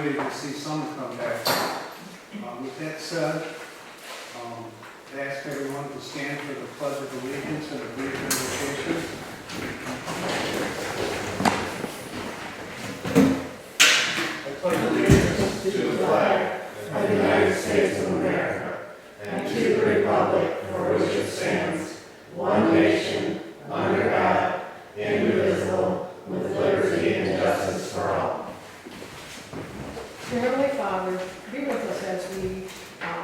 disappointed to see some come back. With that said, I ask everyone to stand for the Pledge of Allegiance and a brief invocation. I pledge allegiance to the flag of the United States of America and to the republic for which it stands, one nation, under God, indivisible, with liberty and justice for all. Dear Heavenly Father, be with us as we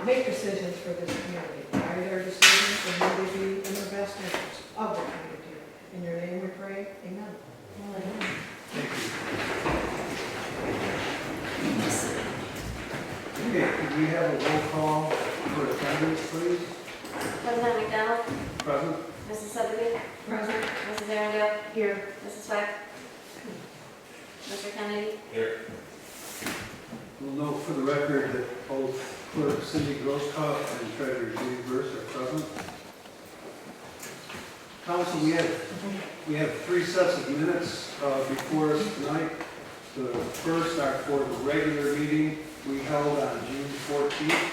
make decisions for this community. Guide our decisions and may they be in the best interest of the community. In your name we pray, amen. Amen. Thank you. Okay, could we have a roll call for attendance, please? President McDonald, Present. Mrs. Sotheby, Present. Mrs. Arundel, Here. Mrs. Swack, Mr. Kennedy. Here. We'll note for the record that both Clerk Cindy Grosskopf and Treasurer Judy Burse are present. Council, we have three sets of minutes before us tonight. The first are for the regular meeting we held on June 14th.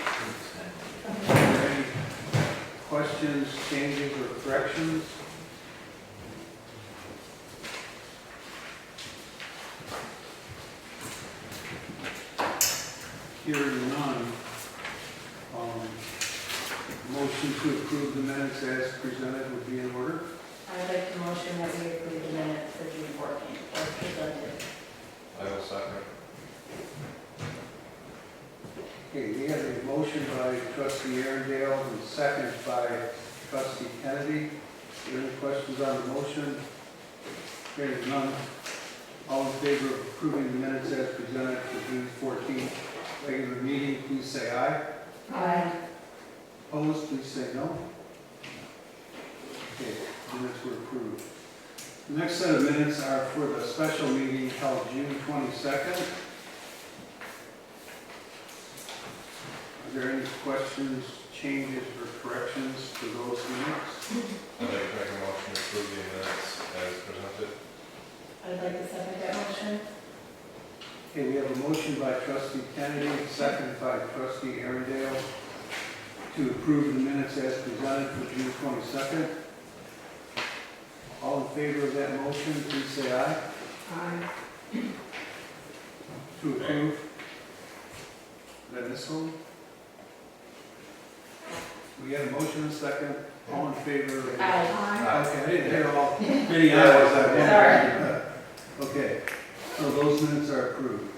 Are there any questions, changes, or corrections? Hearing none, motion to approve the minutes as presented would be in order. I'd like to motion that we approve the minutes for June 14th as presented. I will second. Okay, we have a motion by Trustee Arundel and a second by Trustee Kennedy. Are there any questions on the motion? Hearing none, all in favor of approving the minutes as presented for June 14th regular meeting, please say aye. Aye. Opposed, please say no. Okay, minutes were approved. The next set of minutes are for the special meeting held June 22nd. Are there any questions, changes, or corrections to those minutes? I'd like to make a motion to approve the minutes as presented. I'd like to second that motion. Okay, we have a motion by Trustee Kennedy, second by Trustee Arundel to approve the minutes as presented for June 22nd. All in favor of that motion, please say aye. Aye. To approve. Did I miss one? We have a motion and a second. All in favor of Aye. Okay, I didn't hear all many ayes. Sorry. Okay, so those minutes are approved.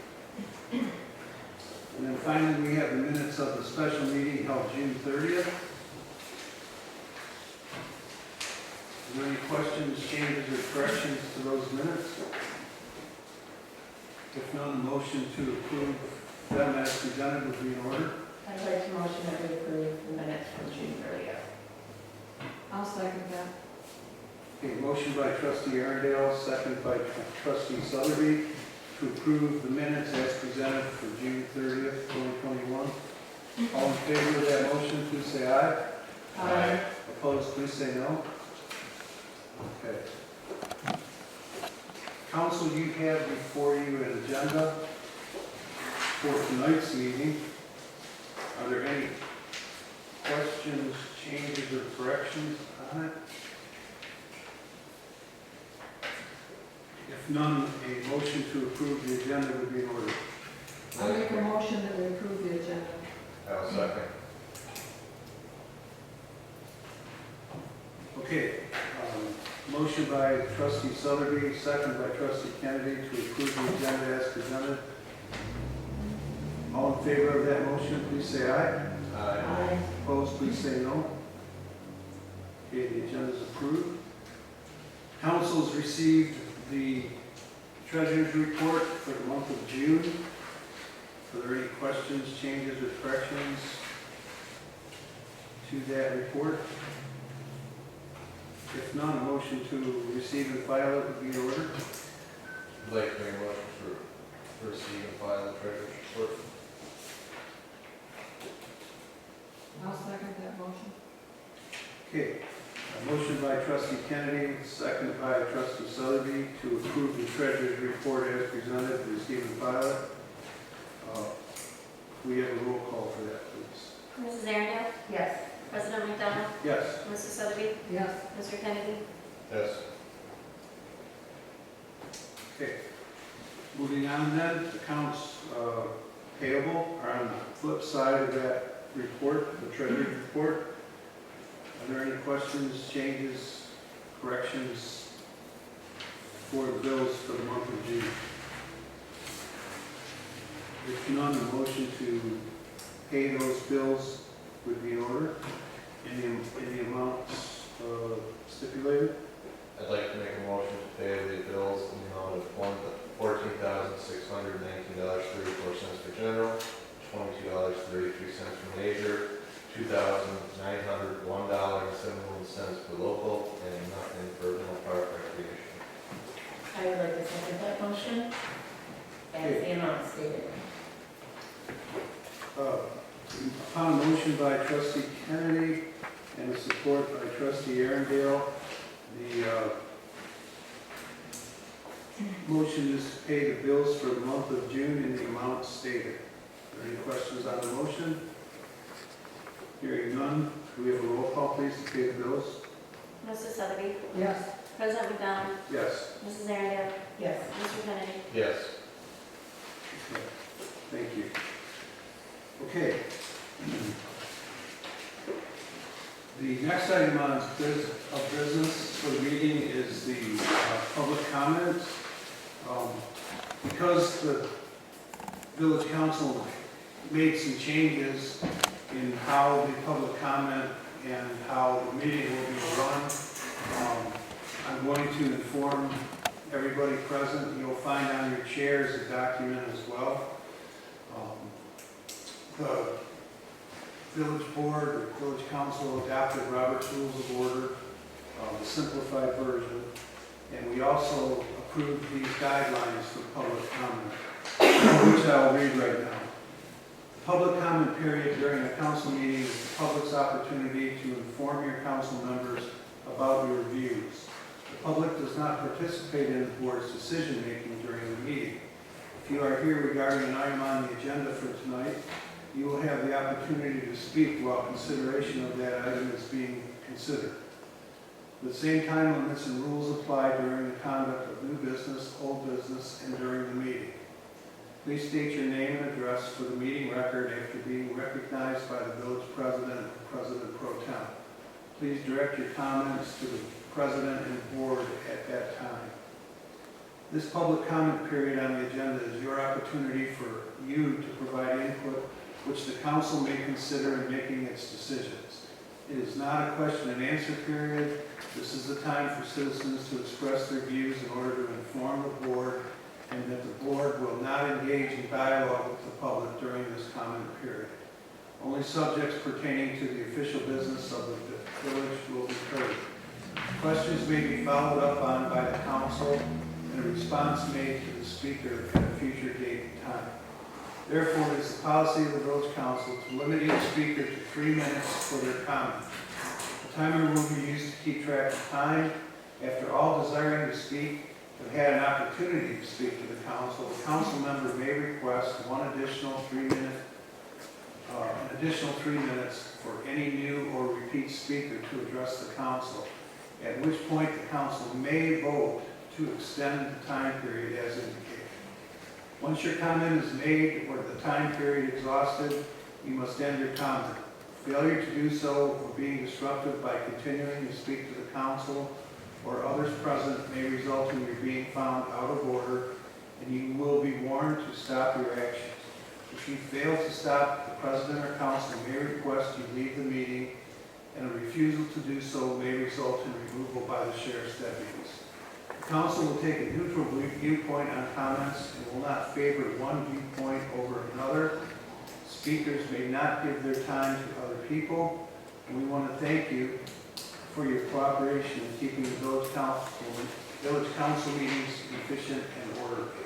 And then finally, we have the minutes of the special meeting held June 30th. Are there any questions, changes, or corrections to those minutes? If none, the motion to approve them as presented would be in order. I'd like to motion that we approve the minutes from June 30th. I'll second that. Okay, motion by Trustee Arundel, second by Trustee Sotheby to approve the minutes as presented for June 30th, 2021. All in favor of that motion, please say aye. Aye. Opposed, please say no. Okay. Council, you have before you an agenda for tonight's meeting. Are there any questions, changes, or corrections on it? If none, a motion to approve the agenda would be in order. I'll make a motion that we approve the agenda. I will second. Okay, motion by Trustee Sotheby, second by Trustee Kennedy to approve the agenda as presented. All in favor of that motion, please say aye. Aye. Opposed, please say no. Okay, the agenda is approved. Council's received the Treasurer's report for the month of June. Are there any questions, changes, or corrections to that report? If none, a motion to receive and file it would be in order. I'd like to make a motion to receive and file the treasurer's report. I'll second that motion. Okay, a motion by Trustee Kennedy, seconded by Trustee Sotheby to approve the Treasurer's report as presented, receive and file it. We have a roll call for that, please. Mrs. Arundel? Yes. President McDonald? Yes. Mrs. Sotheby? Yes. Mr. Kennedy? Yes. Okay. Moving on then, accounts payable are on the flip side of that report, the treasury report. Are there any questions, changes, corrections for the bills for the month of June? If none, the motion to pay those bills would be in order in the amounts stipulated. I'd like to make a motion to pay the bills in the amount of $14,619.34 for general, $22.33 for major, $2,901.71 for local, and nothing for middle park recreation. I would like to second that motion as the amount stated. Upon a motion by trustee Kennedy and a support by trustee Arundel, the motion is to pay the bills for the month of June in the amount stated. Are there any questions on the motion? Hearing none, do we have a roll call, please, to pay the bills? Mrs. Sotheby? Yes. President McDonald? Yes. Mrs. Arundel? Yes. Mr. Kennedy? Yes. Okay. Thank you. Okay. The next item on business for the meeting is the public comment. Because the village council made some changes in how the public comment and how the meeting will be run, I'm going to inform everybody present. You'll find on your chairs a document as well. The village board or village council adopted Robert's Rules of Order, the simplified version, and we also approved these guidelines for public comment, which I'll read right now. The public comment period during a council meeting is the public's opportunity to inform your council members about your views. The public does not participate in the board's decision-making during the meeting. If you are here regarding an item on the agenda for tonight, you will have the opportunity to speak while consideration of that item is being considered. The same time limits and rules apply during the conduct of new business, old business, and during the meeting. Please state your name and address for the meeting record after being recognized by the village president and president pro tem. Please direct your comments to the president and board at that time. This public comment period on the agenda is your opportunity for you to provide input which the council may consider in making its decisions. It is not a question and answer period. This is the time for citizens to express their views in order to inform the board, and that the board will not engage in dialogue with the public during this comment period. Only subjects pertaining to the official business of the village will be heard. Questions may be followed up on by the council and a response made to the speaker at a future date and time. Therefore, it is the policy of the village council to limit each speaker to 3 minutes for their comment. The timer will be used to keep track of time. After all desiring to speak have had an opportunity to speak to the council member may request an additional 3 minutes for any new or repeat speaker to address the council, at which point the council may vote to extend the time period as indicated. Once your comment is made or the time period exhausted, you must end your comment. Failure to do so or being disruptive by continuing to speak to the council or others present may result in your being found out of order, and you will be warned to stop your actions. If you fail to stop, the president or council may request you leave the meeting, and a refusal to do so may result in removal by the sheriff's deputies. The council will take a neutral viewpoint on comments and will not favor one viewpoint over another. Speakers may not give their time to other people, and we want to thank you for your cooperation in keeping the village council meetings efficient and orderly.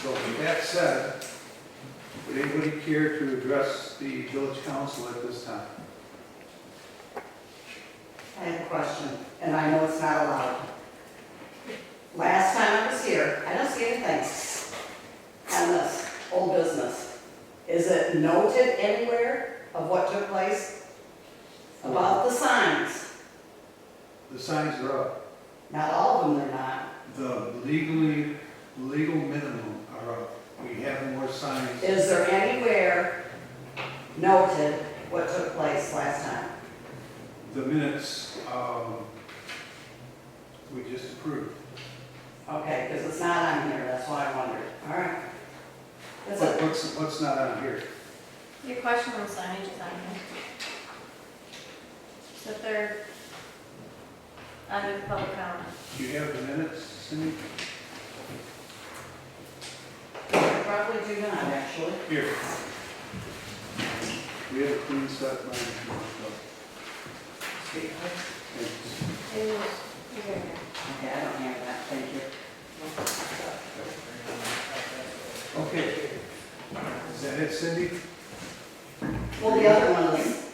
So with that said, would anybody care to address the village council at this time? I have a question, and I know it's not allowed. Last time I was here, I don't see anything on this. old business. Is it noted anywhere of what took place? About the signs? The signs are up. Not all of them, they're not. The legal minimum are up. We have more signs. Is there anywhere noted what took place last time? The minutes, we just approved. Okay, because it's not on here, that's why I wondered. All right. That's But it. what's not on here? Your question on signage is on here. It's the third, under the public comment. Do you have the minutes, Cindy? I probably do not, actually. Here. We have a clean set of minutes. Thanks. It was, here. Okay, I don't have that, thank you. Okay. Is that it, Cindy? Well, the other one is,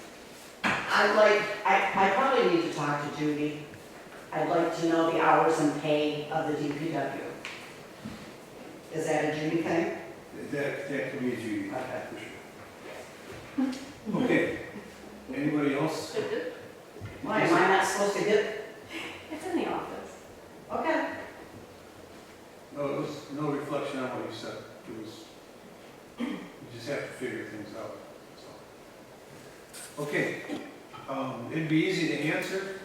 I probably need to talk to Judy. I'd like to know the hours and pay of the DPW. Is that a Judy thing? That could be a Judy. Okay. For sure. Okay. Anybody else? Why, am I not supposed to get, It's in the office. okay. No, it was no reflection on what you said. It was, you just have to figure things out. So. Okay. It'd be easy to answer,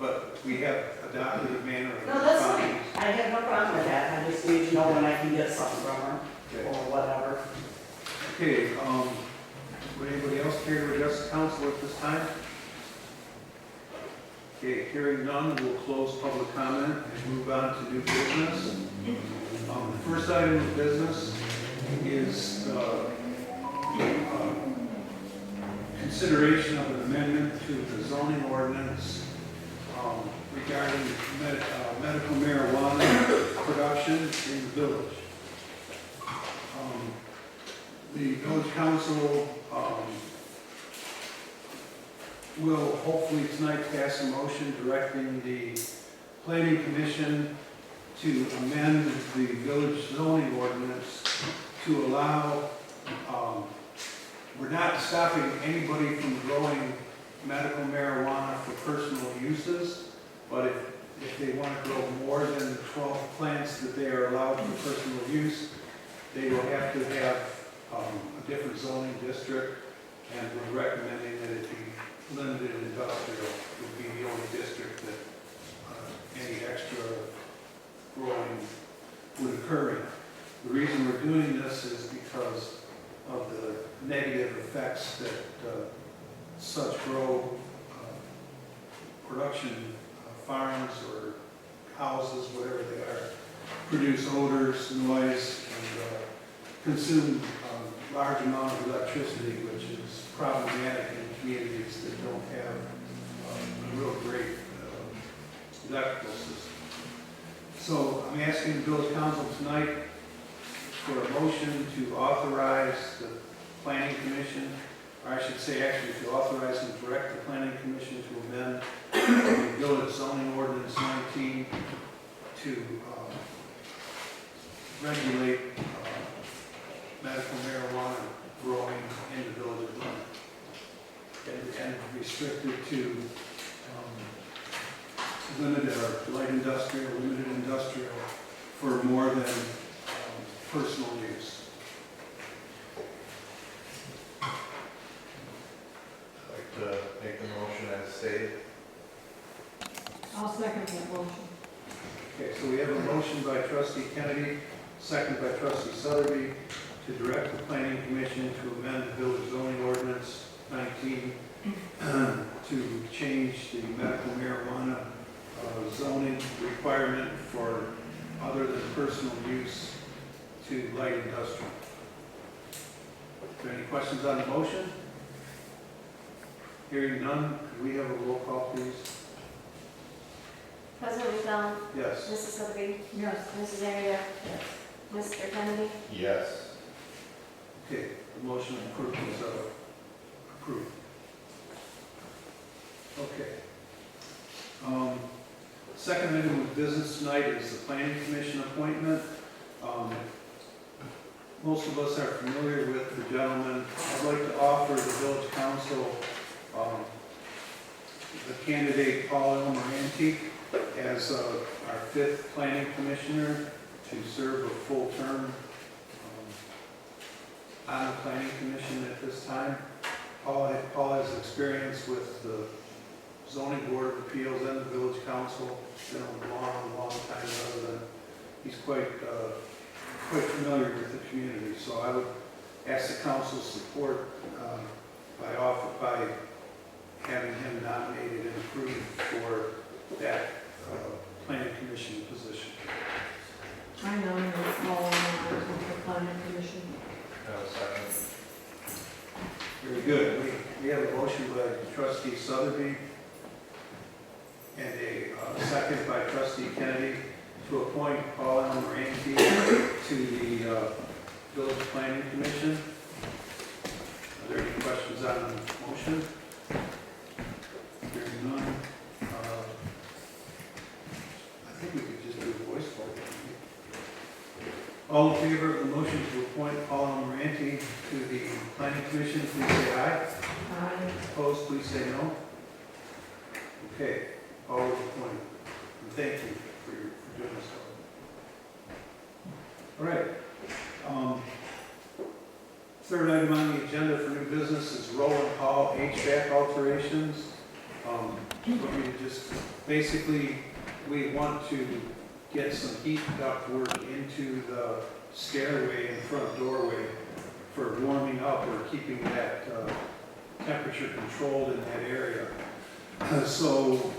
but we have adopted a manner of. No, that's fine. I have no problem with that. I just need to know when I can get something from her Okay. or whatever. Okay, would anybody else care to address the council at this time? Okay, hearing none, we'll close public comment and move on to new business. The first item of business is consideration of an amendment to the zoning ordinance regarding medical marijuana production in the village. The village council will hopefully tonight pass a motion directing the planning commission to amend the village zoning ordinance to allow, we're not stopping anybody from growing medical marijuana for personal uses, but if they want to grow more than 12 plants that they are allowed for personal use, they will have to have a different zoning district, and we're recommending that it be limited industrial would be the only district that any extra growing would occur in. The reason we're doing this is because of the negative effects that such grow production farms or houses, whatever they are, produce odors, noise, and consume a large amount of electricity, which is problematic in communities that don't have a real great electrical system. So I'm asking the village council tonight for a motion to authorize the planning commission, or I should say actually to authorize and direct the planning commission to amend the village zoning ordinance 19 to regulate medical marijuana growing in the village of Leonard, and restricted to limited or light industrial, limited industrial for more than personal use. I'd like to make the motion as stated. I'll second that motion. Okay, so we have a motion by trustee Kennedy, second by trustee Sotheby, to direct the planning commission to amend the village zoning ordinance 19 to change the medical marijuana zoning requirement for other than personal use to light industrial. Are there any questions on the motion? Hearing none, could we have a roll call, please? President McDonald, Yes. Mrs. Sotheby, Yes. Mrs. Area, Mr. Kennedy, Yes. Okay, the motion approved is approved. Okay. Second item of business tonight is the planning commission appointment. most of us are familiar with the gentleman. I'd like to offer the village council the candidate Paul Moranti as our 5th planning commissioner to serve a full term on the planning commission at this time. Paul has experience with the zoning board of appeals and the village council. It's been a long time rather than, he's quite familiar with the community. So I would ask the council's support by having him nominated and approved for that planning commission position. I nominate Paul Leonard for the planning commission. Second. Very good. We have a motion by trustee Sotheby and a second by trustee Kennedy to appoint Paul Moranti to the village planning commission. Are there any questions on the motion? Hearing none. I think we could just do a voice vote. All in favor of the motion to appoint Paul Moranti to the planning commission, please say aye. Aye. Opposed, please say no. Okay, Paul is appointed. And thank you for doing this. All right. Third item on the agenda for new business is Roland Hall HVAC alterations. Basically, we want to get some heat ductwork into the stairway and front doorway for warming up or keeping that temperature controlled in that area. So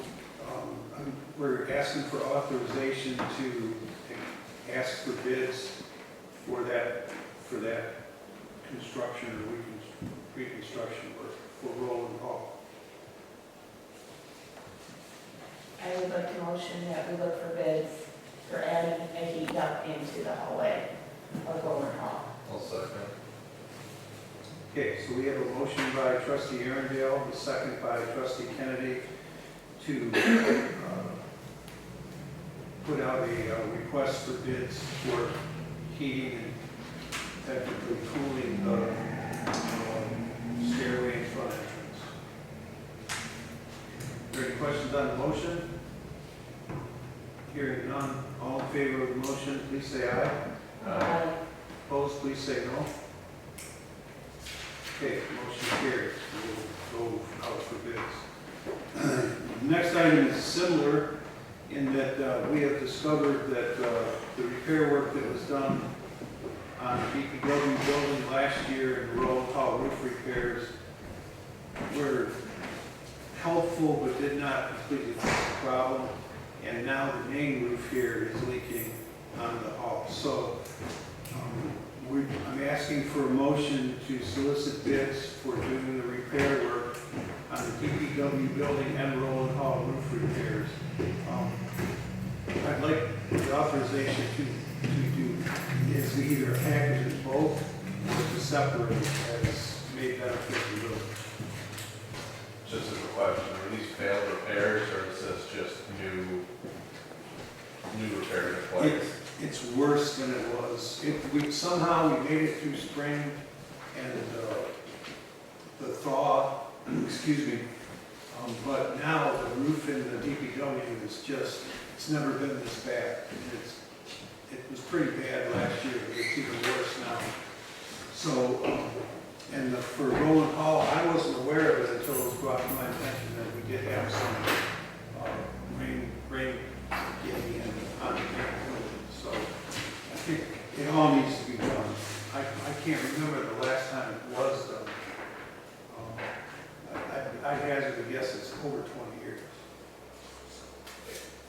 we're asking for authorization to ask for bids for that construction or reconstruction work for Roland Hall. I would like to motion that we look for bids for adding a heat duct into the hallway of Roland Hall. I'll second. Okay, so we have a motion by trustee Arundel, a second by trustee Kennedy to put out a request for bids for heating and technically cooling the stairway and front entrance. Are there any questions on the motion? Hearing none, all in favor of the motion, please say aye. Aye. Opposed, please say no. Okay, motion carries. We'll go out for bids. Next item is similar in that we have discovered that the repair work that was done on the DPW building last year and the Roland Hall roof repairs were helpful but did not completely fix the problem. And now the main roof here is leaking on the hall. So I'm asking for a motion to solicit bids for doing the repair work on the DPW building and Roland Hall roof repairs. I'd like the authorization to do is to either package it both or to separate as may benefit the village. Just as a question, are these failed repairs or is this just new repair in place? It's worse than it was. Somehow we made it through spring and the thaw, excuse me, but now the roof in the DPW is just, it's never been this bad. It was pretty bad last year, but it's even worse now. So, for Roland Hall, I wasn't aware of it until it was brought to my attention that we did have some rain getting in on the building. So I think it all needs to be done. I can't remember the last time it was done. I hazard a guess it's over 20 years.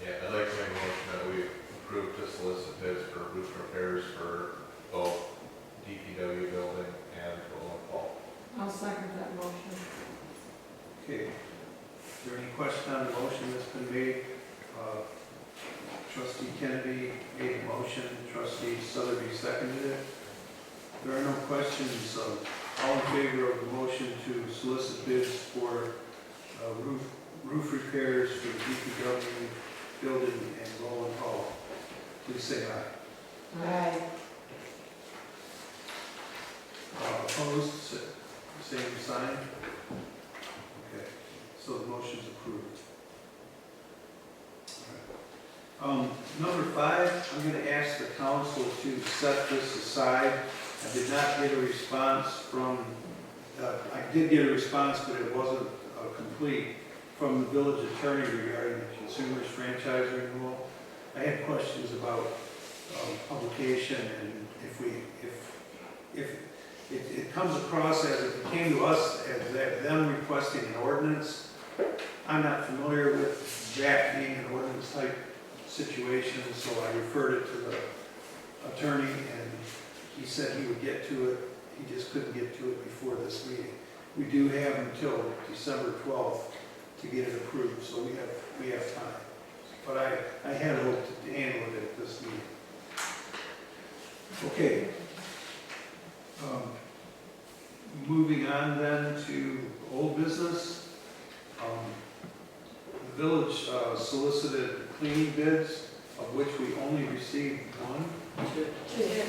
Yeah, I'd like to make a motion that we approve to solicit bids for roof repairs for both DPW building and Roland Hall. I'll second that motion. Okay. Is there any question on the motion that's been made? Trustee Kennedy made a motion, trustee Sotheby seconded it. There are no questions. All in favor of the motion to solicit bids for roof repairs for the DPW building and Roland Hall, please say aye. Aye. Opposed, same sign. Okay, so the motion's approved. All right. Number 5, I'm going to ask the council to set this aside. I did not get a response from, I did get a response, but it wasn't complete, from the village attorney regarding the consumer's franchise renewal. I had questions about publication, and if it comes across as if it came to us as them requesting an ordinance. I'm not familiar with that being an ordinance type situation, so I referred it to the attorney, and he said he would get to it. He just couldn't get to it before this meeting. We do have until December 12th to get it approved, so we have time. But I had hoped to handle it at this meeting. Okay. Moving on then to old business. The village solicited cleaning bids, of which we only received 1.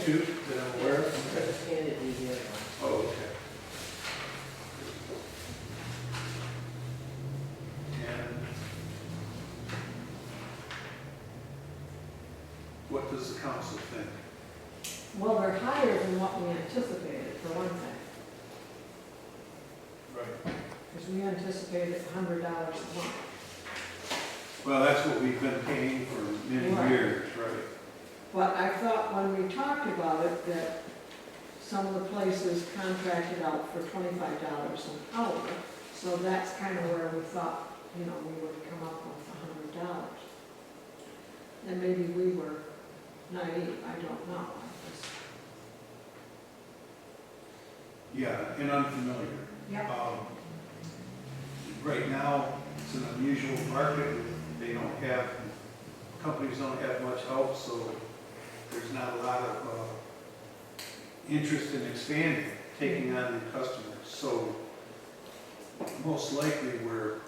2 that I'm aware of. Okay. Oh, okay. And what does the council think? Well, they're higher than what we anticipated, for one thing, Right. because we anticipated $100 a month. Well, that's what we've been paying for many Right. years, right? But I thought when we talked about it, that some of the places contracted out for $25 an hour, so that's kind of where we thought, we would come up with $100. And maybe we were naive, I don't know. Yeah, and unfamiliar. Yep. Right now, it's an unusual market. Companies don't have much help, so there's not a lot of interest in expanding, taking on new customers. So most likely we're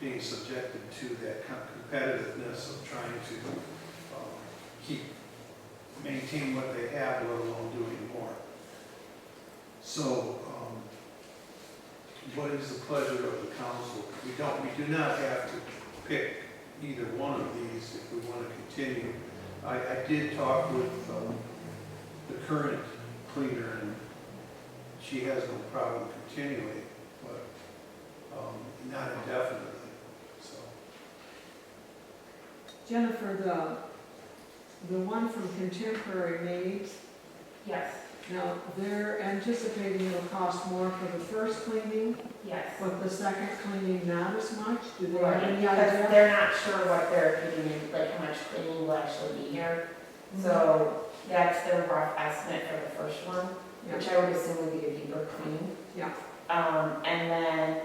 being subjected to that competitiveness of trying to maintain what they have, let alone doing more. So, what is the pleasure of the council? We do not have to pick either one of these if we want to continue. I did talk with the current cleaner, and she has no problem continuing, but not indefinitely. So, Jennifer, the one from Contemporary Maids, Yes, now they're anticipating it'll cost more for the first cleaning, yes. but the second cleaning not as much? Do they have Right, any because idea? they're not sure what they're doing, like how much cleaning will actually be here. So that's their rough estimate for the first one, which I would assume would be a deeper clean. Yeah. And then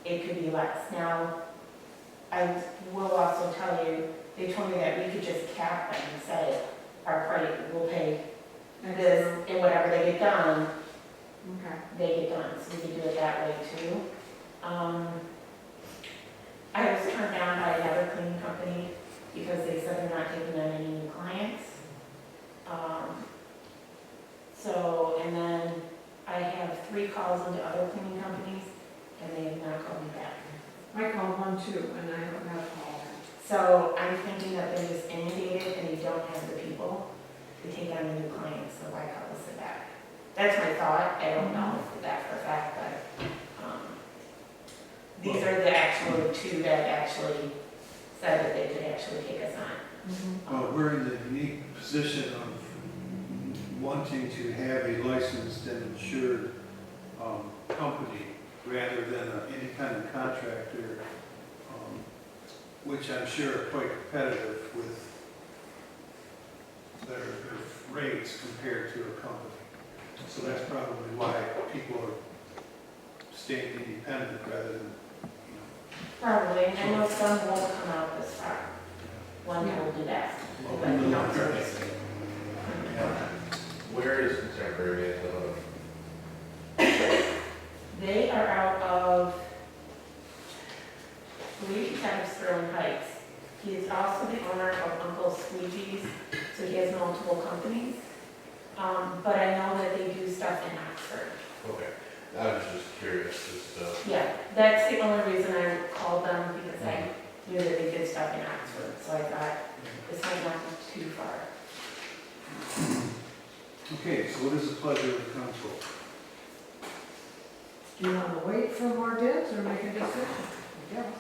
it could be less. Now, I will also tell you, they told me that we could just cap them and say, our price, we'll pay this, and whatever they get done, Okay. they get done, so we can do it that way too. I was turned down by another cleaning company because they said they're not taking on any new clients. And then I have 3 calls into other cleaning companies, and they have not called me back. I called one too, and I haven't got a call back. So I'm thinking that they're just inundated and they don't have the people to take on the new clients, so why call us back? That's my thought, I don't know that for a fact, but, these are the actual 2 that actually said that they could actually take us on. well, we're in the unique position of wanting to have a licensed and insured company rather than an independent contractor, which I'm sure are quite competitive with their rates compared to a company. So that's probably why people are staying independent rather than, Probably, and I know some won't come out this far. One will do that, but not seriously. Where is Contemporary at They are out of, I believe he's out of Sterling Heights. He is also the owner of Uncle Squeegee's, so he has multiple companies. But I know that they do stuff in Oxford. Okay, I was just curious as to, Yeah, that's the only reason I called them, because I knew that they did stuff in Oxford, so I thought this might not be too far. Okay, so what is the pleasure of the council? Do you want to wait for more bids or make a decision? I guess.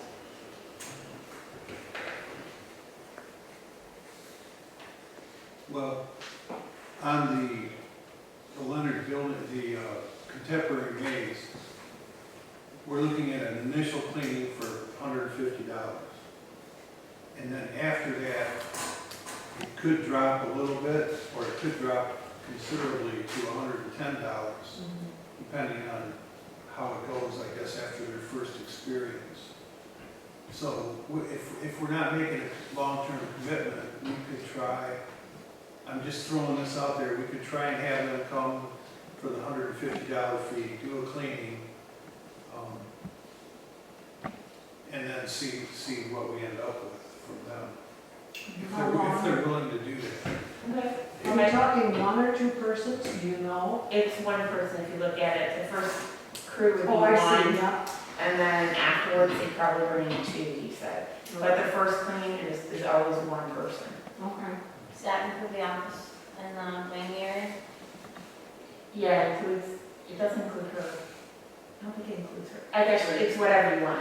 Well, on the Leonard building, the contemporary maze, we're looking at an initial cleaning for $150. And then after that, it could drop a little bit, or it could drop considerably to $110, depending on how it goes, I guess, after their first experience. So if we're not making a long-term commitment, we could try, I'm just throwing this out there, we could try and have them come for the $150 fee, do a cleaning, and then see what we end up with from them. If they're willing to do that. Okay. Are we talking one or two persons, do you know? It's one person, if you look at it, the first crew would be Oh, I see, one, yeah. and then afterwards they probably bring in two, he said. But the first cleaning is always one person. Okay. Does that include the office and the wing area? Yeah, it includes, it doesn't include her. I don't think it includes her. I guess it's whatever you want.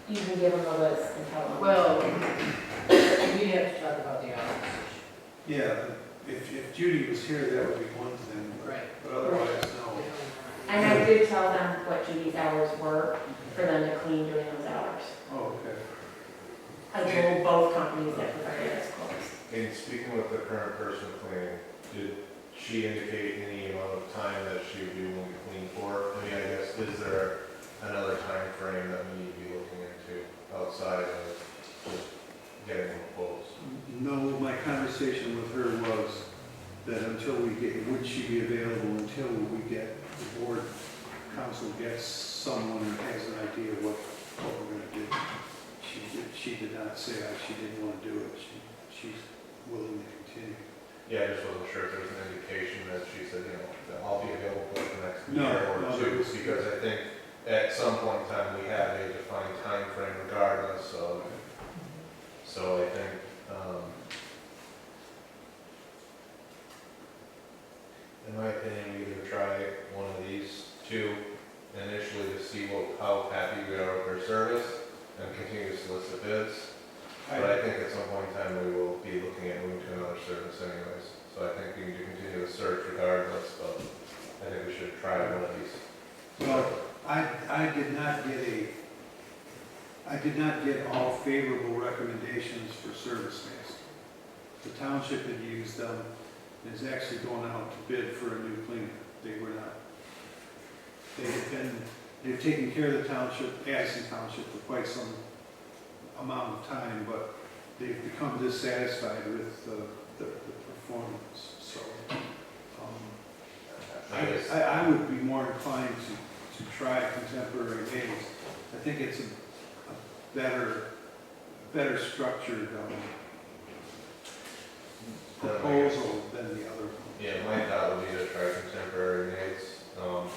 You can give them a list and tell them. Well, we have to talk about the hours. Yeah, if Judy was here, that would be one thing, Right. but otherwise, no. And I did tell them what Judy's hours were for them to clean during those hours. Oh, okay. I told both companies that provided us quotes. in speaking with the current person cleaning, did she indicate any amount of time that she would be willing to clean for? I mean, I guess, is there another time frame that we need to be looking into outside of just getting them quotes? No, my conversation with her was that until we get, would she be available until we get, the board council gets someone who has an idea of what we're gonna do. She did not say she didn't want to do it. She's willing to continue. Yeah, I just wasn't sure if there was an indication that she said, you know, that I'll be available for the next No, year or no, two, there was- because I think at some point in time, we have a defined time frame regardless of, so I think, in my opinion, we either try one of these two initially to see how happy we are with their service and continue to solicit bids. But I think at some point in time, we will be looking at moving to another service anyways. So I think we need to continue the search regardless, but I think we should try one of these. Well, I did not get all favorable recommendations for service master. The township had used them and is actually going out to bid for a new cleaner. They were not. They've taken care of the township, Addison Township, for quite some amount of time, but they've become dissatisfied with the performance. So I would be more inclined to try contemporary maze. I think it's a better structured proposal than the other one. Yeah, my thought would be to try contemporary needs.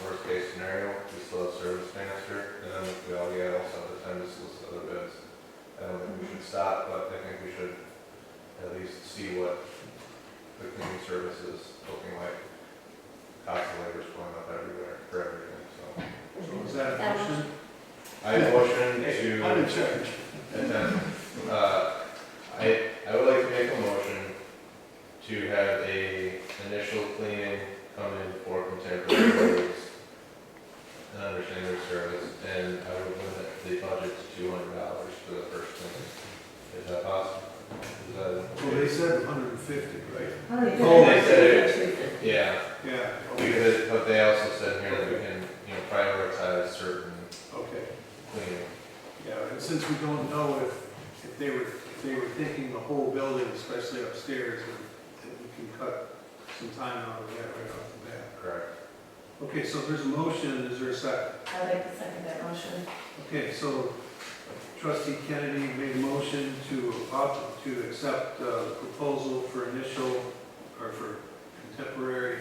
Worst case scenario, we still have service master, and then if we all get also have the time to solicit other bids. I don't think we should stop, but I think we should at least see what the cleaning service is looking like. Cost of labor is going up everywhere for everything, so. So is that a motion? I motion Hey, to. I'm in charge. And then, I would like to make a motion to have a initial cleaning come in for contemporary roads and understand their service, and I would limit the budget to $200 for the first cleaning. Is that possible? Is that? Well, they said 150, right? Oh, they said it. Yeah, Yeah. because, but they also said here that we can, prioritize certain Okay. cleaning. Yeah, and since we don't know if they were thinking the whole building, especially upstairs, then we can cut some time out of that right off the bat. Correct. Okay, so there's a motion, is there a second? I'd like to second that motion. Okay, so trustee Kennedy made a motion to accept the proposal for initial, or for temporary,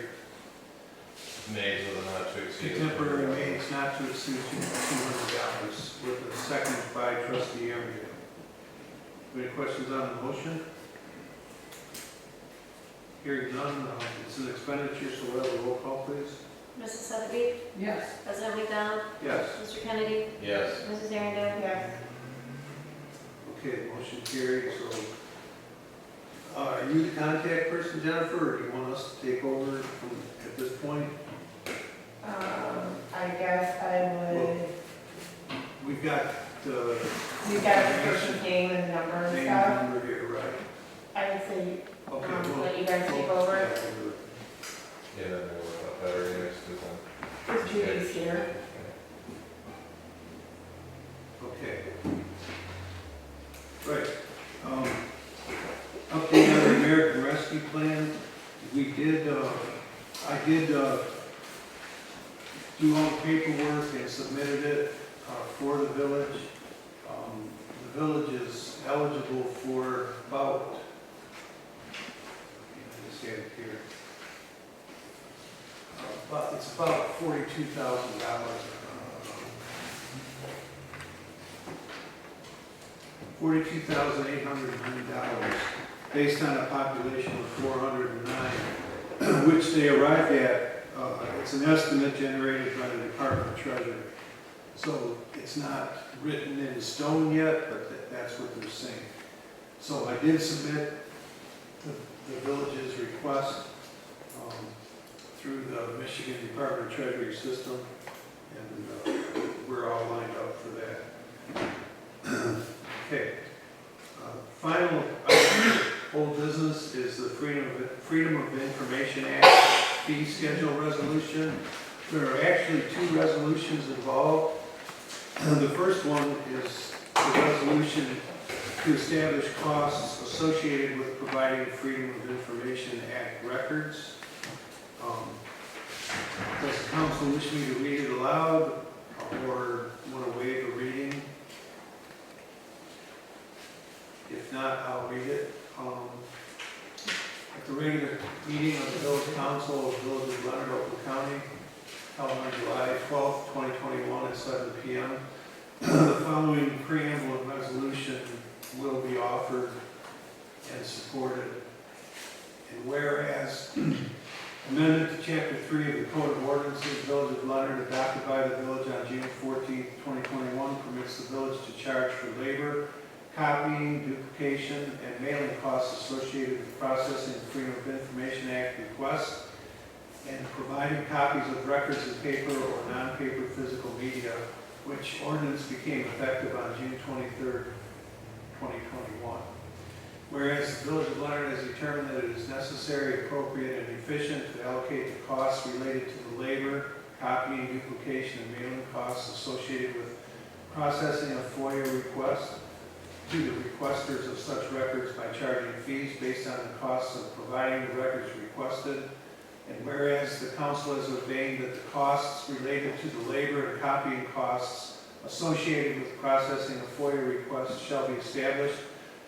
Maids with a not to exceed. temporary maids not to exceed $200, with a second by trustee Arundel. Any questions on the motion? Hearing none, it's an expenditure, so we'll have a roll call, please. Mrs. Sotheby? Yes. President McDonald? Yes. Mr. Kennedy? Yes. Mrs. Aaron? Yes. Okay, motion carried, so, are you the contact person, Jennifer, or do you want us to take over at this point? I guess I would, We've got the we've got the person's name and number and name stuff. and number here, right? I would say, Okay, let you guys take over. Yeah, that may work out better next to them. Because Judy's here. Okay. Right. Update on the American Rescue Plan. We did, I did do all the paperwork and submitted it for the village. The village is eligible for about, I just had it here. But it's about $42,000. $42,809, based on a population of 409, which they arrived at. It's an estimate generated by the Department of Treasury. So it's not written in stone yet, but that's what they're saying. So I did submit the village's request through the Michigan Department of Treasury system, and we're all lined up for that. Okay. Final item of old business is the Freedom of Information Act fee schedule resolution. There are actually two resolutions involved. The first one is the resolution to establish costs associated with providing Freedom of Information Act records. Does the council wish me to read it aloud or want to waive a reading? If not, I'll read it. At the regular meeting of the Village Council of the Village of Leonard, Oakland County, held on July 12th, 2021 at 7 p.m., the following preamble and resolution will be offered and supported. And whereas amendment to Chapter 3 of the Code of Ordinances, Village of Leonard, adopted by the village on June 14th, 2021, permits the village to charge for labor, copying, duplication, and mailing costs associated with processing the Freedom of Information Act requests and providing copies of records in paper or non-paper physical media, which ordinance became effective on June 23rd, 2021. Whereas the Village of Leonard has determined that it is necessary, appropriate, and efficient to allocate the costs related to the labor, copying, duplication, and mailing costs associated with processing a FOIA request to the requesters of such records by charging fees based on the costs of providing the records requested. And whereas the council has ordained that the costs related to the labor and copying costs associated with processing a FOIA request shall be established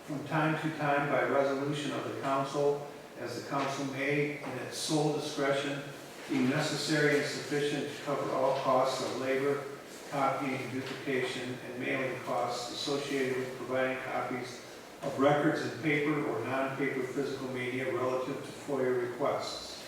from time to time by resolution of the council, as the council may, in its sole discretion, deem necessary and sufficient to cover all costs of labor, copying, duplication, and mailing costs associated with providing copies of records in paper or non-paper physical media relative to FOIA requests.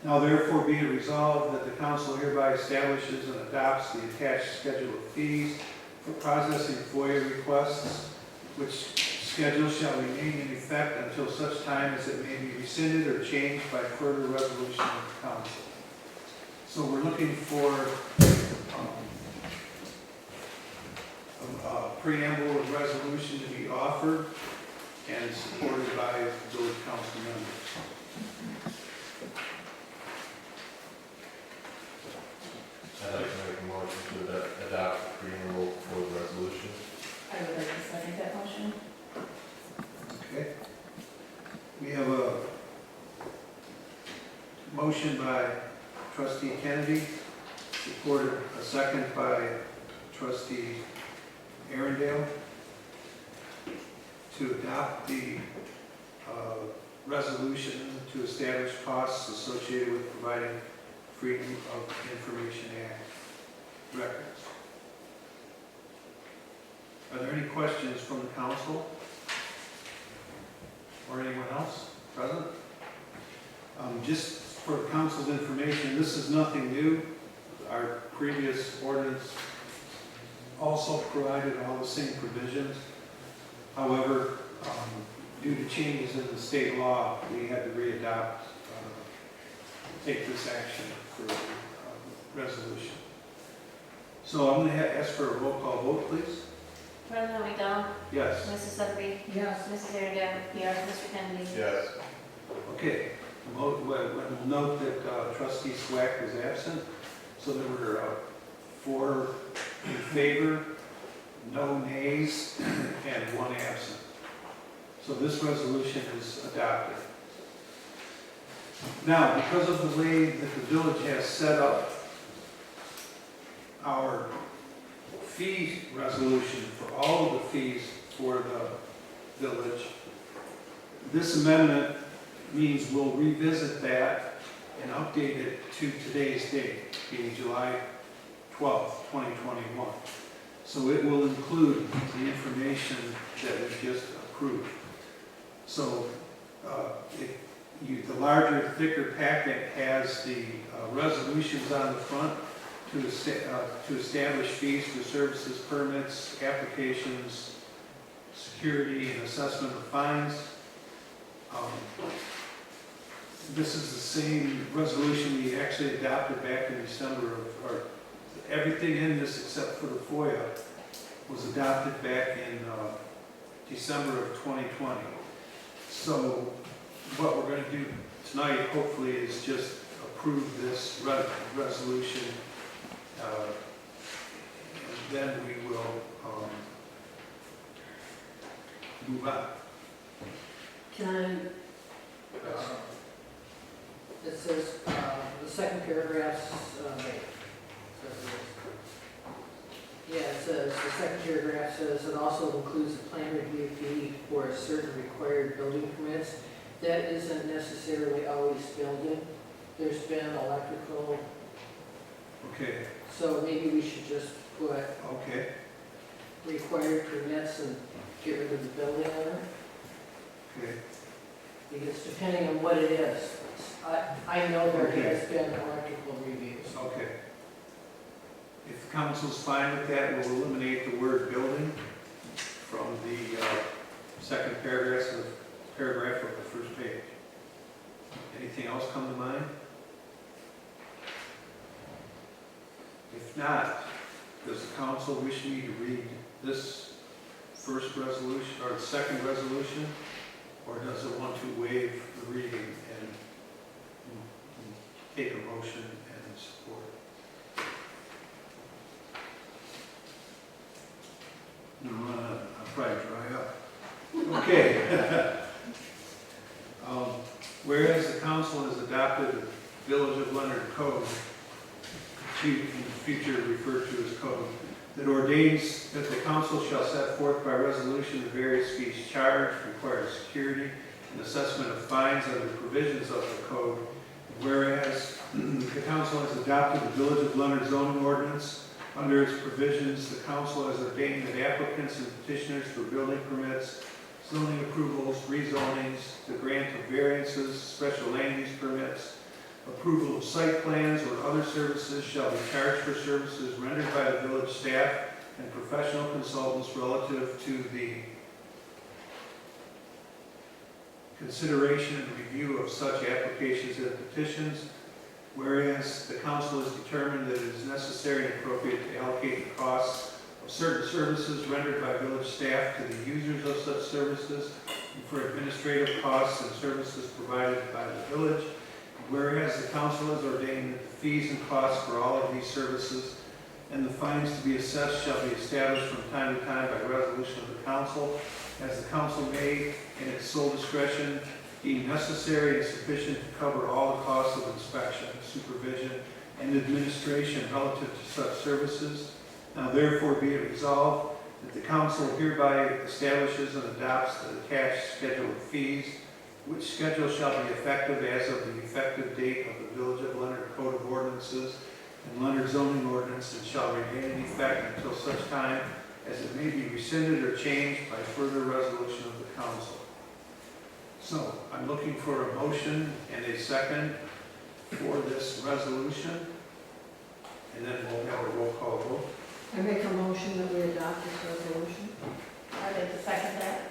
Now therefore be it resolved that the council hereby establishes and adopts the attached schedule of fees for processing FOIA requests, which schedule shall remain in effect until such time as it may be rescinded or changed by further resolution of the council. So we're looking for a preamble and resolution to be offered and supported by village council members. I'd like to make a motion to adopt the preamble for the resolution. I would like to second that motion. Okay. We have a motion by trustee Kennedy, supported a second by trustee Arundel, to adopt the resolution to establish costs associated with providing Freedom of Information Act records. Are there any questions from the council or anyone else present? Just for the council's information, this is nothing new. Our previous ordinance also provided all the same provisions. However, due to changes in the state law, we had to re-adopt, take this action for resolution. So I'm going to ask for a roll call vote, please. President McDonald, Yes. Mrs. Sutherby, Yes. Mrs. Aaron, yes, Mr. Kennedy. Yes. Okay. We'll note that trustee Swack was absent, so there were 4 in favor, no nays, and 1 absent. So this resolution is adopted. Now, because of the way that the village has set up our fee resolution for all of the fees for the village, this amendment means we'll revisit that and update it to today's date, being July 12th, 2021. So it will include the information that we just approved. So the larger, thicker packet has the resolutions on the front to establish fees for services, permits, applications, security, and assessment of fines. This is the same resolution we actually adopted back in December or everything in this except for the FOIA was adopted back in December of 2020. So what we're going to do tonight, hopefully, is just approve this resolution, and then we will move on. Can it says, the second paragraph, yeah, it says, the second paragraph says it also includes a plan review fee for certain required building permits. That isn't necessarily always building. There's been electrical, Okay. so maybe we should just put Okay. required permits and get rid of the building on it. Okay. Because depending on what it is, I know there Okay. has been electrical reviews. Okay. If the council's fine with that, we'll eliminate the word building from the second paragraph of the first page. Anything else come to mind? If not, does the council wish me to read this first resolution or the second resolution? Or does it want to waive the reading and take a motion and support? No, I'll probably dry up. Okay. Whereas the council has adopted the Village of Leonard Code, in the future referred to as code, that ordains that the council shall set forth by resolution the various fees charged, required security, and assessment of fines under the provisions of the code. Whereas the council has adopted the Village of Leonard zoning ordinance. Under its provisions, the council has ordained that applicants and petitioners for building permits, zoning approvals, rezonings, the grant of variances, special land use permits, approval of site plans or other services shall be charged for services rendered by the village staff and professional consultants relative to the consideration and review of such applications and petitions. Whereas the council has determined that it is necessary and appropriate to allocate the costs of certain services rendered by village staff to the users of such services and for administrative costs and services provided by the village. Whereas the council has ordained that the fees and costs for all of these services and the fines to be assessed shall be established from time to time by resolution of the council, as the council may, in its sole discretion, deem necessary and sufficient to cover all the costs of inspection, supervision, and administration relative to such services. Now therefore be it resolved that the council hereby establishes and adopts the attached schedule of fees which schedule shall be effective as of the effective date of the Village of Leonard Code of Ordinances and Leonard zoning ordinance, and shall remain in effect until such time as it may be rescinded or changed by further resolution of the council. So, I'm looking for a motion and a second for this resolution, and then we'll have a roll call vote. I make a motion that we adopt this resolution. I'd like to second that.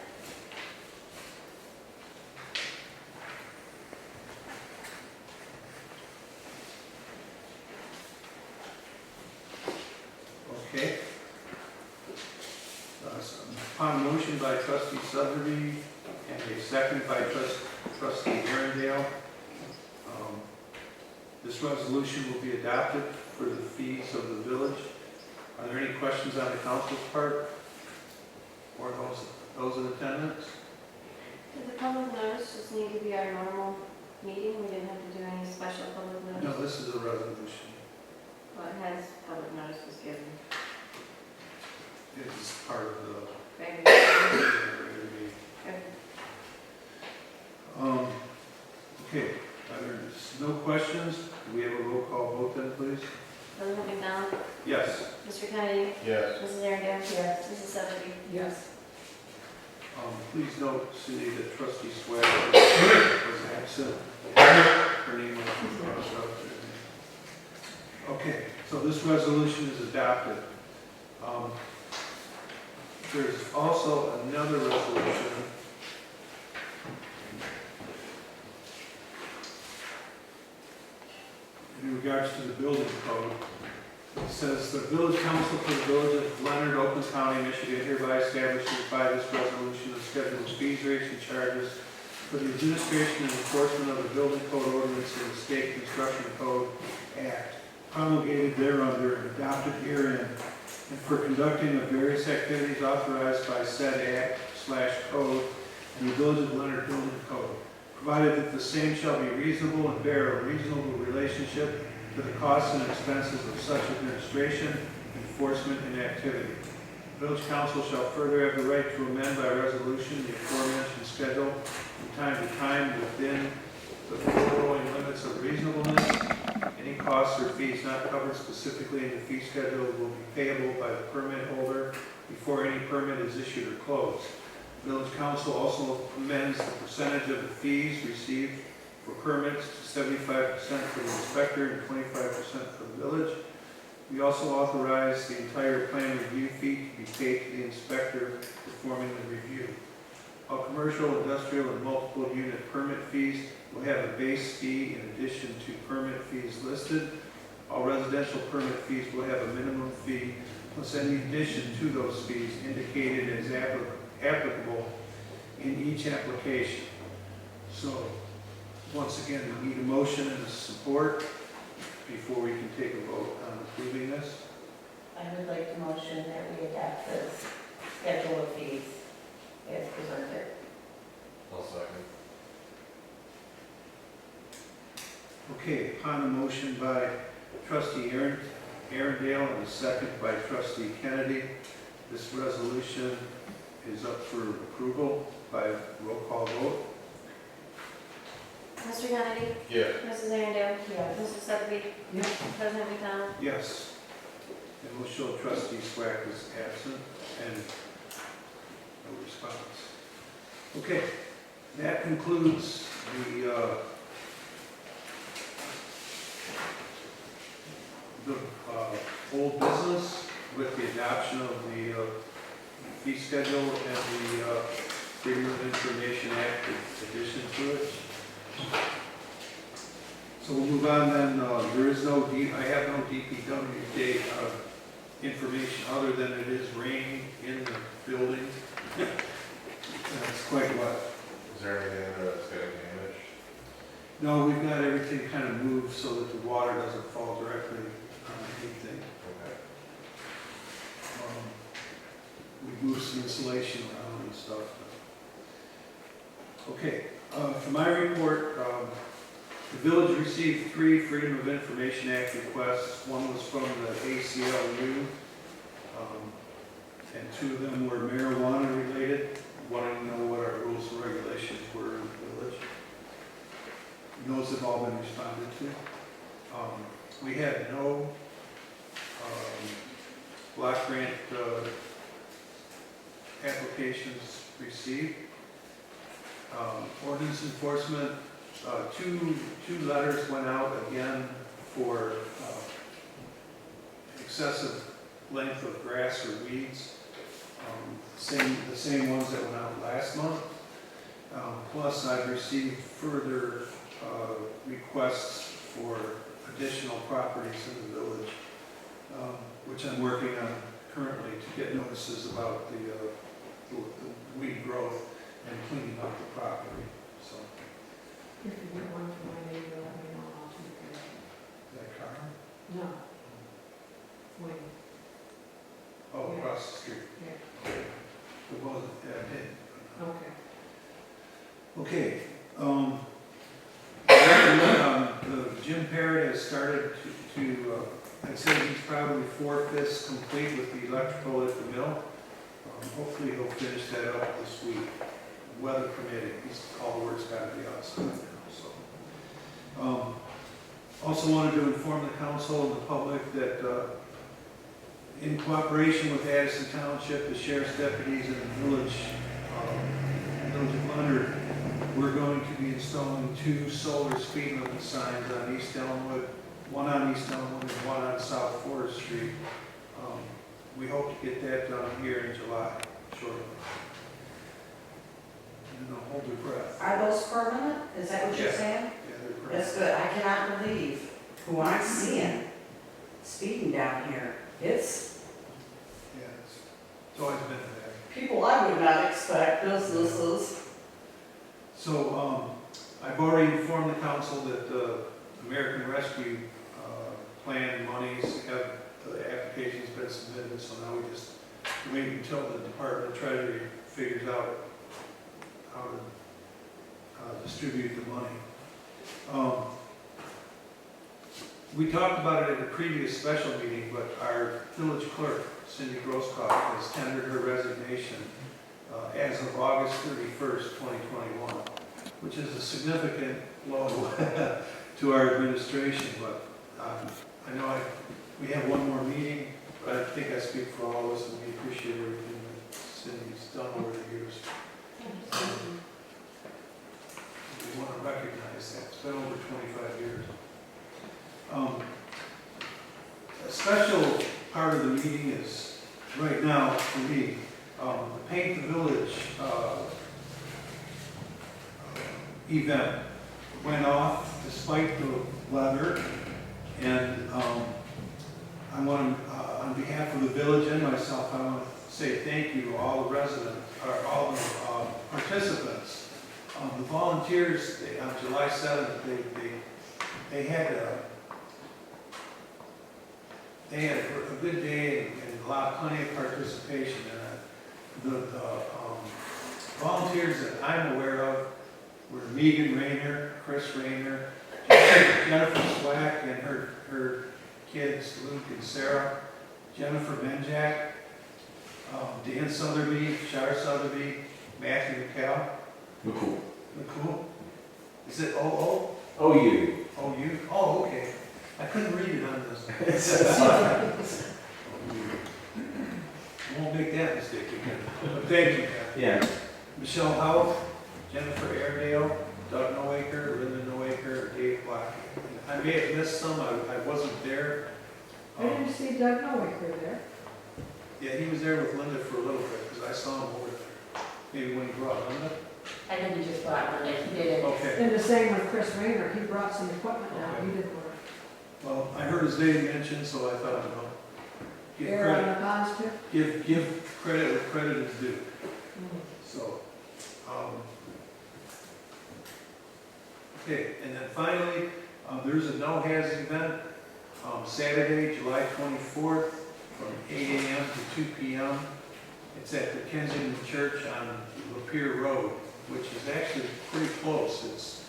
Okay. Upon motion by trustee Sutherly and a second by trustee Arundel, this resolution will be adopted for the fees of the village. Are there any questions on the council's part? Or those in attendance? Did the public notice just need to be our normal meeting? We didn't have to do any special public notice? No, this is a resolution. Well, it has public notice was given. It's part of the Regular. regular meeting. Okay. Okay, there's no questions. Do we have a roll call vote then, please? President McDonald? Yes. Mr. Kennedy? Yes. Mrs. Aaron? Yes. Mrs. Sutherland? Yes. Please note, Cindy, that trustee Swagger was absent. Her name was crossed out there. Okay, so this resolution is adopted. There's also another resolution. In regards to the building code. It says, the village council for the village of Leonard, Oakland County, Michigan hereby establishes by this resolution the schedule of fees, rates, and charges for the administration and enforcement of the building code ordinance and the state construction code act promulgated thereunder and adopted herein, and for conducting of various activities authorized by said act/code and the village of Leonard building code, provided that the same shall be reasonable and bear a reasonable relationship to the costs and expenses of such administration, enforcement, and activity. The village council shall further have the right to amend by resolution the aforementioned schedule from time to time within the foregoing limits of reasonableness. Any costs or fees not covered specifically in the fee schedule will be payable by the permit holder before any permit is issued or closed. The village council also amends the percentage of the fees received for permits to 75% for the inspector and 25% for the village. We also authorize the entire plan review fee to be paid to the inspector performing the review. All commercial, industrial, and multiple unit permit fees will have a base fee in addition to permit fees listed. All residential permit fees will have a minimum fee plus any addition to those fees indicated as applicable in each application. So, once again, we need a motion and a support before we can take a vote on approving this. I would like to motion that we adopt this schedule of fees as presented. I'll second. Okay, upon a motion by trustee Arundel and a second by trustee Kennedy, this resolution is up for approval by roll call vote. Mr. Kennedy? Yes. Mrs. Aaron? Yes. Mrs. Sutherland? Yes. President McDonald? Yes. And we'll show trustee Swack is absent and no response. Okay, that concludes the old business with the adoption of the fee schedule and the Freedom of Information Act addition to it. So we'll move on then. There is no I have no DPW date information other than it is raining in the building. That's quite wet. Is there anything in there that's getting damaged? No, we've got everything kind of moved so that the water doesn't fall directly on anything. Okay. We've moved some insulation around and stuff. Okay, for my report, the village received 3 Freedom of Information Act requests. One was from the ACLU, and 2 of them were marijuana related, wanting to know what our rules and regulations were in the village. those have all been responded to. We had no block grant applications received. Ordinance enforcement, two letters went out again for excessive length of grass or weeds. The same ones that went out last month. Plus, I've received further requests for additional properties in the village, which I'm working on currently to get notices about the weed growth and cleaning up the property. So, If you get one from my neighbor, let me know, I'll take care is that Carl? of it. No. Wait, Oh, Yeah. across the street. yeah, It wasn't, yeah, I did. okay. Okay, Jim Parrott has started to I'd say he's probably 4/5 complete with the electrical at the mill. Hopefully he'll finish that up this week, weather permitting. All the work's got to be outside now, so. Also wanted to inform the council and the public that in cooperation with Addison Township, the sheriff's deputies and the village of Leonard, we're going to be installing 2 solar speed limit signs on East Elmwood, one on East Elmwood and one on South Forest Street. We hope to get that done here in July, shortly. And don't hold your breath. Are those permanent? Is that what you're Yeah. saying? Yeah, they're great. That's good. I cannot believe who I'm seeing speeding down here. It's Yeah, it's always been that. people I would not expect, businesses. So, I've already informed the council that the American Rescue Plan monies have, the application's been submitted, so now we just wait until the Department of Treasury figures out how to distribute the money. We talked about it at a previous special meeting, but our village clerk, Cindy Grosskopf, has tendered her resignation as of August 31st, 2021, which is a significant blow to our administration, but I know we have one more meeting, but I think I speak for all of us, and we appreciate everything that Cindy's done over the years. We want to recognize that. It's been over 25 years. A special part of the meeting is, right now, for me, the Paint the Village event went off despite the weather, and I want to, on behalf of the village and myself, I want to say thank you to all the residents, or all the participants. The volunteers, on July 7th, they had a good day and plenty of participation. And the volunteers that I'm aware of were Megan Rayner, Chris Rayner, Jennifer Swack and her kids, Luke and Sarah, Jennifer Benjack, Dan Sotheby, Shar Sotheby, Matthew McCall. McCool. Is it O-O? OU. O-U? Oh, okay. I couldn't read it on this. I won't make that mistake again. But thank you, Pat. Yeah. Michelle Howe, Jennifer Airedale, Doug Noaker, Linda Noaker, Dave Black. I may have missed some, I wasn't there. I didn't see Doug Nowicker there. Yeah, he was there with Linda for a little bit, because I saw him over there. Maybe when he brought Linda? I think we just bought one, he did it. Okay. And the same with Chris Rayner, he brought some equipment down, he didn't work. Well, I heard his name mentioned, so I thought, well, give Air on credit, the positive? give credit where credit is due. So, okay, and then finally, there's a no-haz event, Saturday, July 24th, from 8 a.m. to 2 p.m. It's at the Kensington Church on Lapeer Road, which is actually pretty close. It's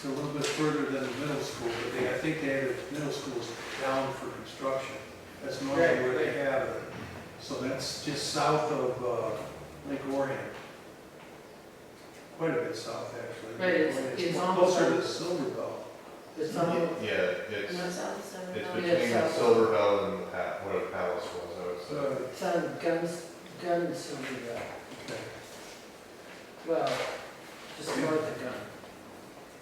a little bit further than the middle school, but I think they have the middle schools down for construction. That's normally where they have it. So that's just south of Lake Orion. quite a bit south, actually. Right, it's almost closer to like- Silver Bell. It's something, Yeah, it's What's up, so, it's Yeah, between south. Silver Bell and where the palace was, I would say. it's on Guns, something like that. Okay. Well, just north of Gun.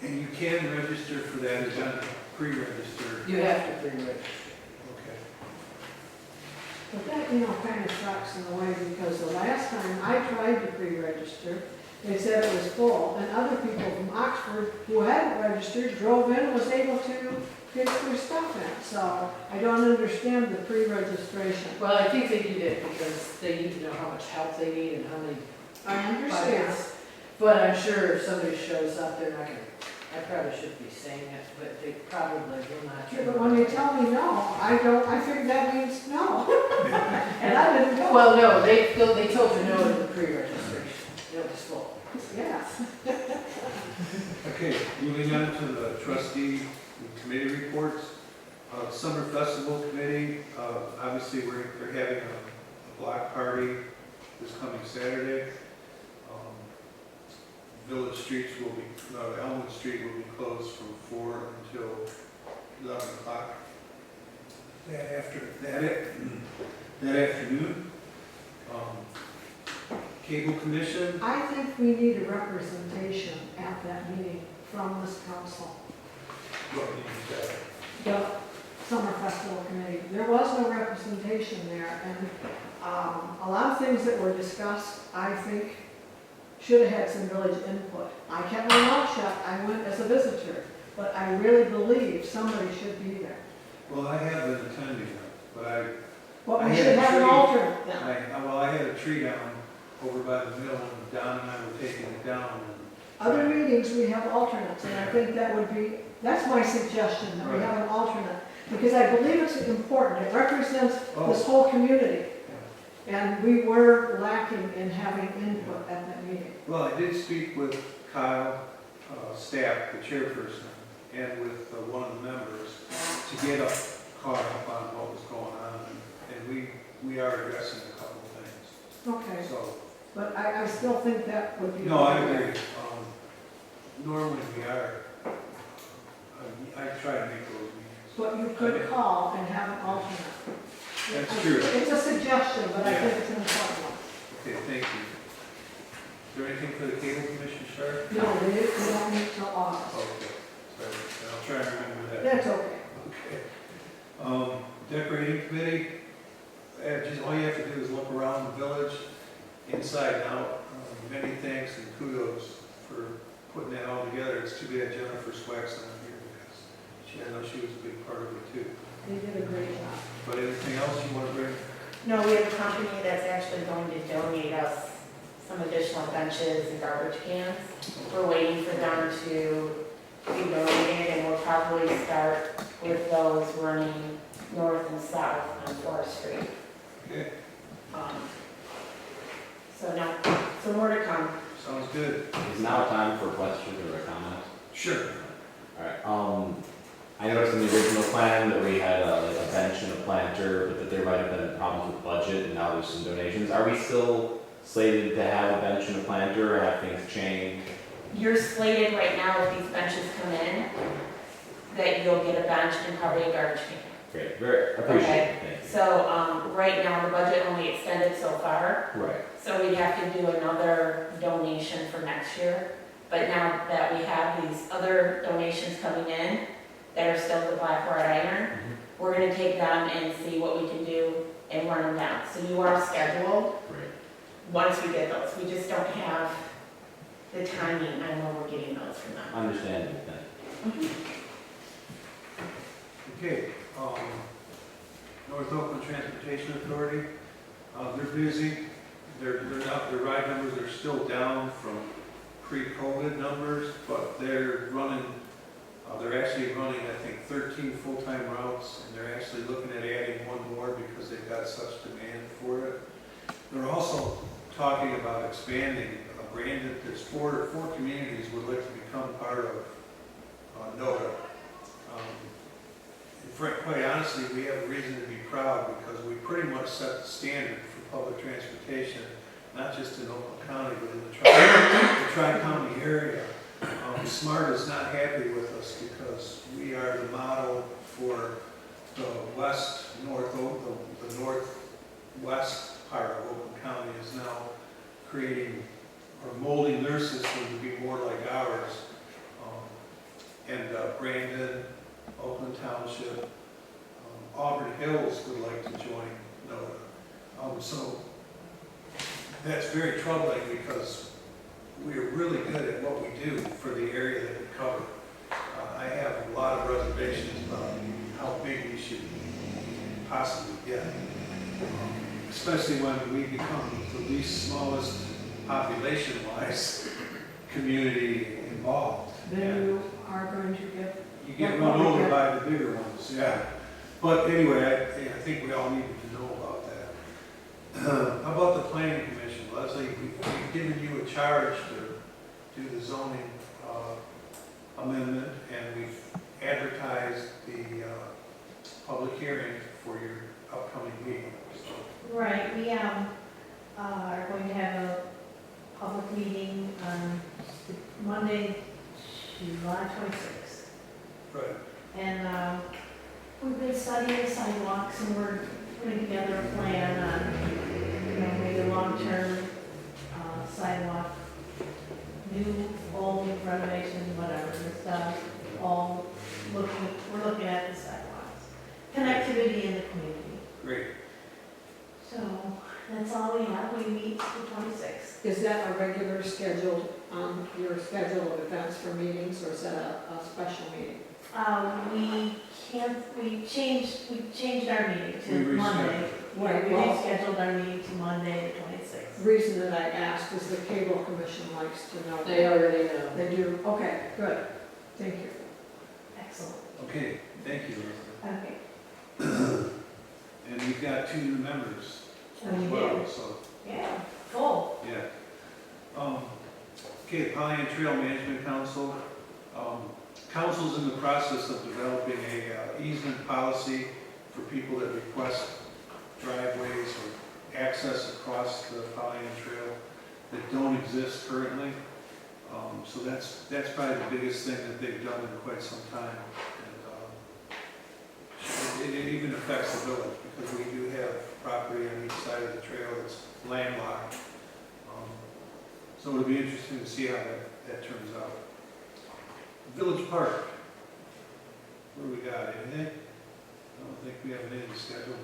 And you can register for that, it's on pre-register. You have to pre-register. Okay. But that, kind of sucks in a way, because the last time I tried to pre-register, they said it was full, and other people from Oxford who hadn't registered drove in and was able to get their stuff in. So I don't understand the pre-registration. Well, I think they do that because they need to know how much help they need and how many I understand. buckets. But I'm sure if somebody shows up, they're not gonna, I probably shouldn't be saying it, but they probably will not. Yeah, but when they tell me no, I figure that means no. And I didn't go. Well, no, they told you no to the pre-registration. It was full. Yes. Okay, moving on to the trustee and committee reports. Summer Festival Committee, obviously they're having a block party this coming Saturday. Village streets will be, Elmwood Street will be closed from 4 until 11 o'clock. That afternoon. Cable Commission, I think we need a representation at that meeting from this council. what did you say? The Summer Festival Committee. There was no representation there, and a lot of things that were discussed, I think, should have had some village input. I kept my mouth shut, I went as a visitor, but I really believe somebody should be there. Well, I have been attending them, but But I we had should a have an tree. alternate then. I had a tree down over by the mill, and Don and I were taking it down, and Other meetings, we have alternates, and I think that would be, that's my suggestion, that we have an alternate. Because I believe it's important, it represents this whole community. And we were lacking in having input at that meeting. Well, I did speak with Kyle Stapp, the chairperson, and with one of the members to get caught up on what was going on, and we are addressing a couple of things. Okay, So, but I still think that would be. no, I agree. Normally we are. I try to make those meetings. But you could call and have an alternate. That's true. It's a suggestion, but I Yeah. think it's an important one. Okay, thank you. Is there anything for the cable commission, Shar? No, we don't meet till August. Okay, sorry, I'll try and remember that. That's okay. Okay. Decorating committee, just all you have to do is look around the village, inside and out. Many thanks and kudos for putting that all together. It's too bad Jennifer Swack's not here because I know she was a big part of it too. They did a great job. But anything else you want to bring? No, we have a company that's actually going to donate us some additional benches and garbage cans. We're waiting for them to be donated, and we'll probably start with those running north and south on 4th Street. Okay, So now, some more to come. sounds good. Is now time for questions or comments? Sure. Alright, I noticed in the original plan that we had like a bench and a planter, but that there might have been problems with budget, and now there's some donations. Are we still slated to have a bench and a planter, or have things changed? You're slated right now, if these benches come in, that you'll get a bench and probably a garbage can. Great, very, appreciate it, thank you. So, right now, the budget only extended so far, Right, so we'd have to do another donation for next year. But now that we have these other donations coming in, that are still the black wrought iron, we're gonna take them and see what we can do and run them down. So you are scheduled great. once we get those. We just don't have the timing on when we're getting those from them. Understandable, thank you. Okay, North Oakland Transportation Authority, they're busy. They're not, their ride numbers are still down from pre-COVID numbers, but they're actually running, I think, 13 full-time routes, and they're actually looking at adding one more because they've got such demand for it. They're also talking about expanding. Brandon, there's four communities would like to become part of NODA. Quite honestly, we have a reason to be proud because we pretty much set the standard for public transportation not just in Oakland County, but in the tri-county area. SMART is not happy with us because we are the model for the the northwest part of Oakland County is now creating or molding their system to be more like ours. And Brandon, Oakland Township, Auburn Hills would like to join NODA. So that's very troubling because we are really good at what we do for the area that we cover. I have a lot of reservations about how big we should possibly get, especially when we become the least smallest population-wise community involved. Then you are going to get. You get run over by the bigger ones, yeah. But anyway, I think we all need to know about that. How about the planning commission? Leslie, we've given you a charge to do the zoning amendment, and we've advertised the public hearing for your upcoming meeting. So, Right, we are going to have a public meeting on Monday, July 26th. right. And we've been studying the sidewalks and we're putting together a plan on, maybe a long-term sidewalk, new, old, renovation, whatever, just we're looking at the sidewalks. Connectivity in the community. Great. So that's all we have. We meet the 26th. Is that a regular scheduled, your schedule of events for meetings, or is that a special meeting? We changed our meeting to We Monday. Right, We well, rescheduled our meeting to Monday, the 26th. the reason that I asked is the cable commission likes to know. They already know. They do, okay, good, thank you. Excellent. Okay, thank you, Leslie. Okay. And we've got 2 new members And as we well, did. so, Yeah, full. yeah. Okay, Pollyant Trail Management Council. Council's in the process of developing a easement policy for people that request driveways or access across the Pollyant Trail that don't exist currently. So that's probably the biggest thing that they've done in quite some time. And it even affects the village because we do have property on each side of the trail that's landlocked. So it'll be interesting to see how that turns out. Village Park. What do we got? Anything? I don't think we have anything scheduled.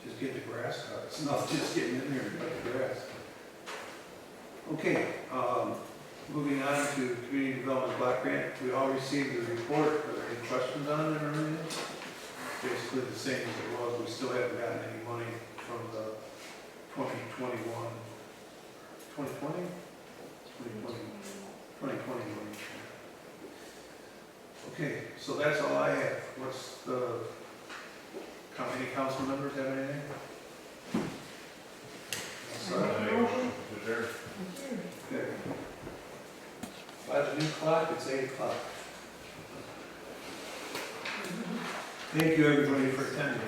Just get the grass cut. It's not just getting in there and cut the grass. Okay, moving on to Community Development Block Grant. We all received the report. Are there any questions on it or anything? Basically the same as it was. We still haven't gotten any money from the 2021, 2020? 2020 money. Okay, so that's all I have. What's any council members have anything? Motion? Okay. By the new clock, it's 8 o'clock. Thank you, everybody, for attending.